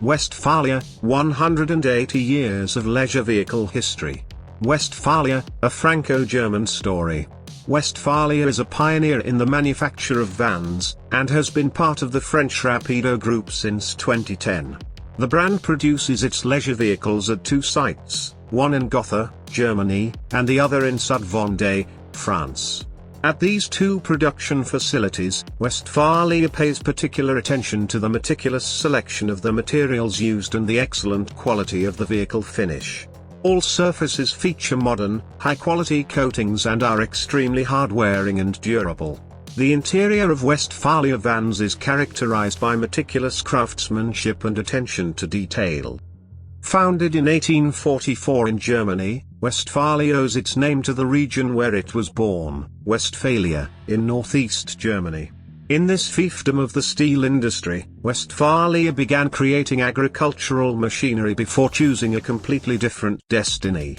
Westfalia, 180 years of leisure vehicle history. Westfalia, a Franco-German story. Westfalia is a pioneer in the manufacture of vans, and has been part of the French Rapido group since 2010. The brand produces its leisure vehicles at two sites, one in Gotha, Germany, and the other in T3van, France. At these two production facilities, Westfalia pays particular attention to the meticulous selection of the materials used and the excellent quality of the vehicle finish. All surfaces feature modern, high-quality coatings and are extremely hard-wearing and durable. The interior of Westfalia vans is characterized by meticulous craftsmanship and attention to detail. Founded in 1844 in Germany, Westfalia owes its name to the region where it was born, Westphalia, in northeast Germany. In this fiefdom of the steel industry, Westfalia began creating agricultural machinery before choosing a completely different destiny.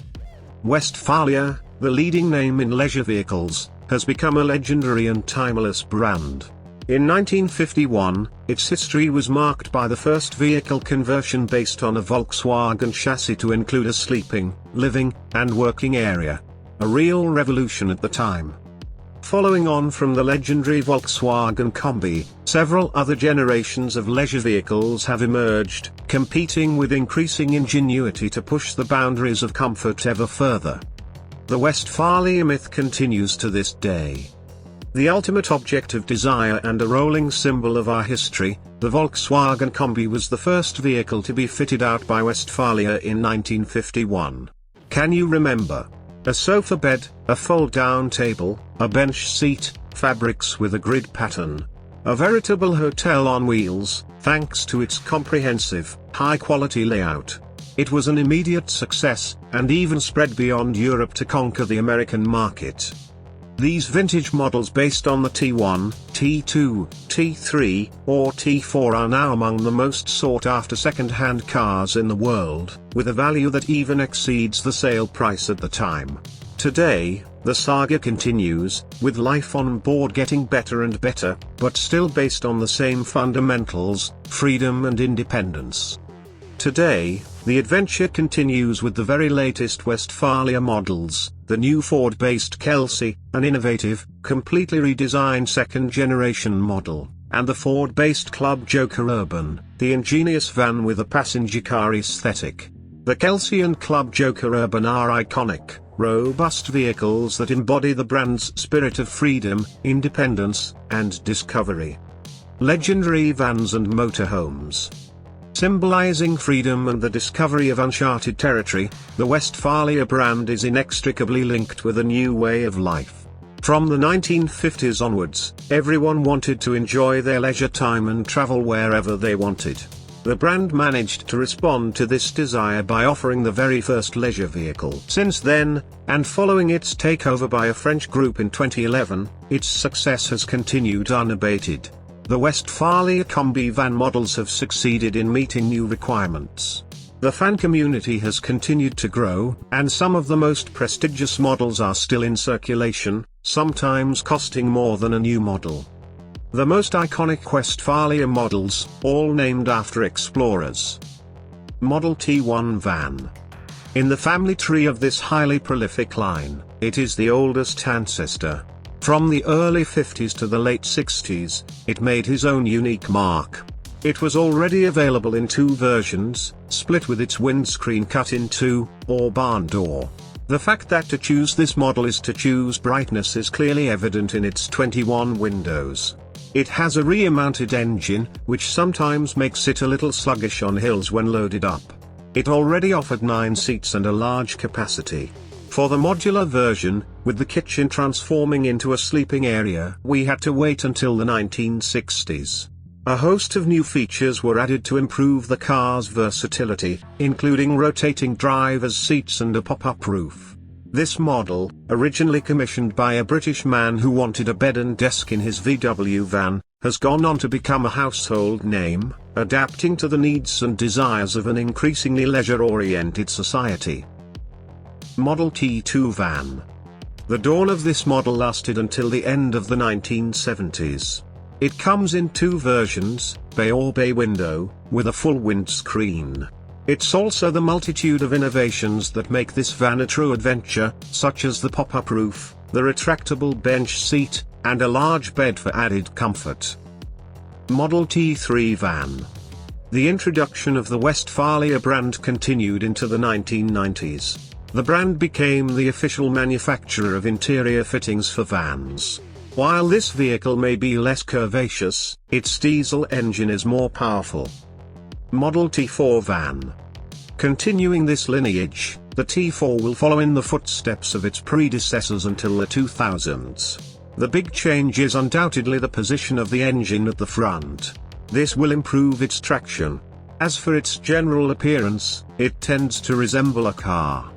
Westfalia, the leading name in leisure vehicles, has become a legendary and timeless brand. In 1951, its history was marked by the first vehicle conversion based on a Volkswagen chassis to include a sleeping, living, and working area. A real revolution at the time. Following on from the legendary Volkswagen Combi, several other generations of leisure vehicles have emerged, competing with increasing ingenuity to push the boundaries of comfort ever further. The Westfalia myth continues to this day. The ultimate object of desire and a rolling symbol of our history, the Volkswagen Combi was the first vehicle to be fitted out by Westfalia in 1951. Can you remember? A sofa bed, a fold-down table, a bench seat, fabrics with a grid pattern. A veritable hotel on wheels, thanks to its comprehensive, high-quality layout. It was an immediate success, and even spread beyond Europe to conquer the American market. These vintage models based on the T1, T2, T3, or T4 are now among the most sought-after second-hand cars in the world, with a value that even exceeds the sale price at the time. Today, the saga continues, with life on board getting better and better, but still based on the same fundamentals, freedom and independence. Today, the adventure continues with the very latest Westfalia models, the new Ford-based Kelsey, an innovative, completely redesigned second-generation model, and the Ford-based Club Joker Urban, the ingenious van with a passenger car aesthetic. The Kelsey and Club Joker Urban are iconic, robust vehicles that embody the brand's spirit of freedom, independence, and discovery. Legendary vans and motorhomes. Symbolizing freedom and the discovery of uncharted territory, the Westfalia brand is inextricably linked with a new way of life. From the 1950s onwards, everyone wanted to enjoy their leisure time and travel wherever they wanted. The brand managed to respond to this desire by offering the very first leisure vehicle. Since then, and following its takeover by a French group in 2011, its success has continued unabated. The Westfalia Combi van models have succeeded in meeting new requirements. The fan community has continued to grow, and some of the most prestigious models are still in circulation, sometimes costing more than a new model. The most iconic Westfalia models, all named after explorers. Model T1 van. In the family tree of this highly prolific line, it is the oldest ancestor. From the early 50s to the late 60s, it made his own unique mark. It was already available in two versions, split with its windscreen cut in two, or barn door. The fact that to choose this model is to choose brightness is clearly evident in its 21 windows. It has a rear-mounted engine, which sometimes makes it a little sluggish on hills when loaded up. It already offered 9 seats and a large capacity. For the modular version, with the kitchen transforming into a sleeping area, we had to wait until the 1960s. A host of new features were added to improve the car's versatility, including rotating driver's seats and a pop-up roof. This model, originally commissioned by a British man who wanted a bed and desk in his VW van, has gone on to become a household name, adapting to the needs and desires of an increasingly leisure-oriented society. Model T2van. The dawn of this model lasted until the end of the 1970s. It comes in two versions, bay or bay window, with a full windscreen. It's also the multitude of innovations that make this van a true adventure, such as the pop-up roof, the retractable bench seat, and a large bed for added comfort. Model T3 van. The introduction of the Westfalia brand continued into the 1990s. The brand became the official manufacturer of interior fittings for vans. While this vehicle may be less curvaceous, its diesel engine is more powerful. Model T4 van. Continuing this lineage, the T4 will follow in the footsteps of its predecessors until the 2000s. The big change is undoubtedly the position of the engine at the front. This will improve its traction. As for its general appearance, it tends to resemble a car.